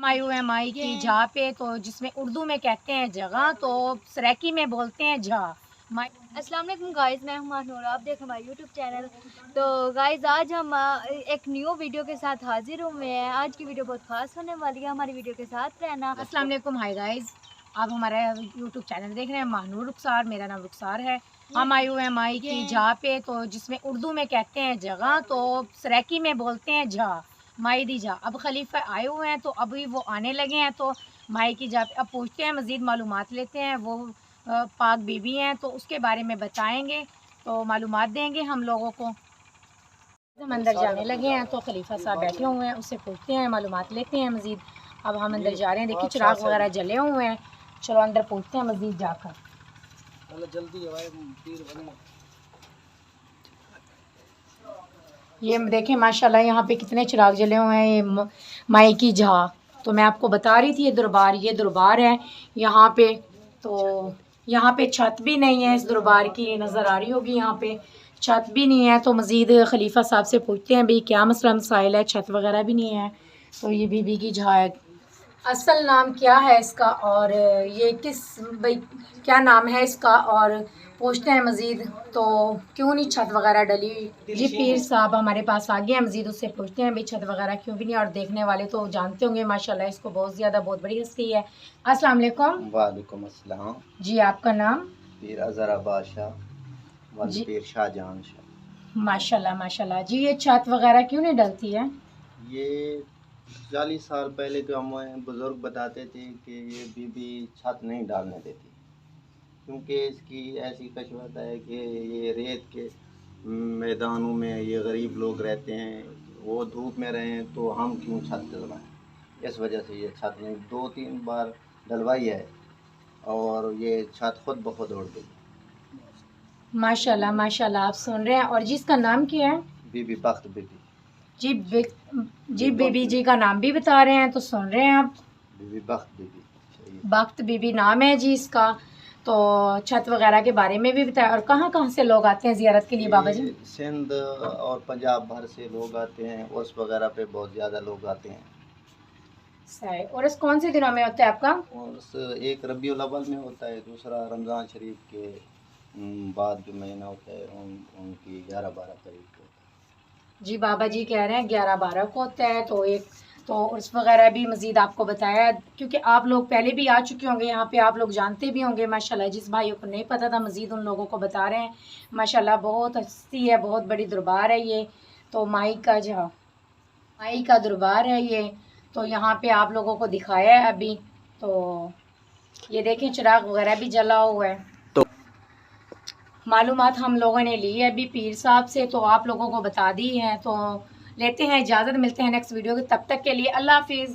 मायू है माई की जहाँ पे, तो जिसमें उर्दू में कहते हैं जगह, तो सराइकी में बोलते हैं झा। अस्सलाम वालेकुम गाइस, मैं हूं माहनूर, आप देख रहे हैं हमारा यूट्यूब चैनल। तो गाइस आज हम एक न्यू वीडियो के साथ हाजिर हुए हैं। आज की वीडियो बहुत खास होने वाली है, हमारी वीडियो के साथ रहना। अस्सलाम वालेकुम, हाय गाइस, आप हमारा यूट्यूब चैनल देख रहे हैं माहनूर रुखसार, मेरा नाम रुखसार है। हम आयु है माई की जहाँ पे, तो जिसमें उर्दू में कहते हैं जगह, तो सराइकी में बोलते हैं झा, माई दी जा। अब खलीफा आए हुए हैं, तो अभी वो आने लगे हैं, तो माई की जा अब पूछते हैं, मज़ीद मालूमात लेते हैं। वो पाक बीबी हैं, तो उसके बारे में बताएंगे, तो मालूमात देंगे हम लोगों को। हम अंदर जाने लगे हैं, तो खलीफा साहब बैठे हुए हैं, उससे पूछते हैं, मालूमात लेते हैं मज़ीद। अब हम अंदर जा रहे हैं, देखिए चिराग वगैरह जले हुए हैं। चलो अंदर पूछते हैं मज़ीद जाकर। जल्दी ये देखें माशाल्लाह, यहाँ पे कितने चिराग जले हुए हैं। ये माई की जहा, तो मैं आपको बता रही थी, ये दरबार है यहाँ पे। तो यहाँ पे छत भी नहीं है, इस दरबार की नज़र आ रही होगी, यहाँ पे छत भी नहीं है। तो मज़ीद खलीफा साहब से पूछते हैं भाई क्या मसला मसाइल है, छत वगैरह भी नहीं है। तो ये बीबी की जहा है, असल नाम क्या है इसका, और ये किस भाई क्या नाम है इसका, और पूछते हैं मज़ीद तो क्यों नहीं छत वगैरह डली। जी पीर साहब हमारे पास आ गए हैं, मज़ीद उससे पूछते हैं भाई छत वगैरह क्यों भी नहीं। और देखने वाले तो जानते होंगे माशाल्लाह, इसको बहुत ज़्यादा, बहुत बड़ी हस्ती है। अस्सलाम वालेकुम। वालेकुम अस्सलाम। जी आपका नाम? पीर अज़रा बादशाह जी पीर शाहजहां शाह। माशाल्लाह माशाल्लाह। जी ये छत वगैरह क्यों नहीं डलती है? ये 40 साल पहले तो हमें बुज़ुर्ग बताते थे कि ये बीबी छत नहीं डालने देती, क्योंकि इसकी ऐसी कशवत है कि ये रेत के मैदानों में ये गरीब लोग रहते हैं, वो धूप में रहें तो हम क्यों छत डलवाएं। इस वजह से ये छत नहीं, 2-3 बार डलवाई है और ये छत खुद ब खुद उड़ गई। माशाल्लाह माशाल्लाह, आप सुन रहे हैं। और जिसका नाम क्या है? बीबी बख्त बीबी। जी जी बीबी जी का नाम भी बता रहे हैं, तो सुन रहे हैं आप। बीबी बख्त बीबी। बख्त बीबी नाम है जी इसका। तो छत वगैरह के बारे में भी बताया। और कहाँ कहाँ से लोग आते हैं ज़ियारत के लिए बाबा जी? सिंध और पंजाब भर से लोग आते हैं, उर्स वगैरह पे बहुत ज़्यादा लोग आते हैं। सही। और इस कौन से दिनों में होता है आपका? और एक रबीउल अव्वल में होता है, दूसरा रमज़ान शरीफ के बाद जो महीना होता है उनकी 11-12 तारीख को होता है। जी बाबा जी कह रहे हैं 11-12 को होता है। तो एक तो उर्स वगैरह भी मज़ीद आपको बताया, क्योंकि आप लोग पहले भी आ चुके होंगे यहाँ पे, आप लोग जानते भी होंगे माशाल्लाह। जिस भाइयों को नहीं पता था, मज़ीद उन लोगों को बता रहे हैं। माशाल्लाह बहुत हस्ती है, बहुत बड़ी दरबार है ये। तो माई का दरबार है ये। तो यहाँ पे आप लोगों को दिखाया है अभी। तो ये देखें चिराग वगैरह भी जला हुआ है। तो मालूमात हम लोगों ने ली है अभी पीर साहब से, तो आप लोगों को बता दी है। तो लेते हैं इजाज़त, मिलते हैं नेक्स्ट वीडियो के, तब तक के लिए अल्लाह हाफिज़।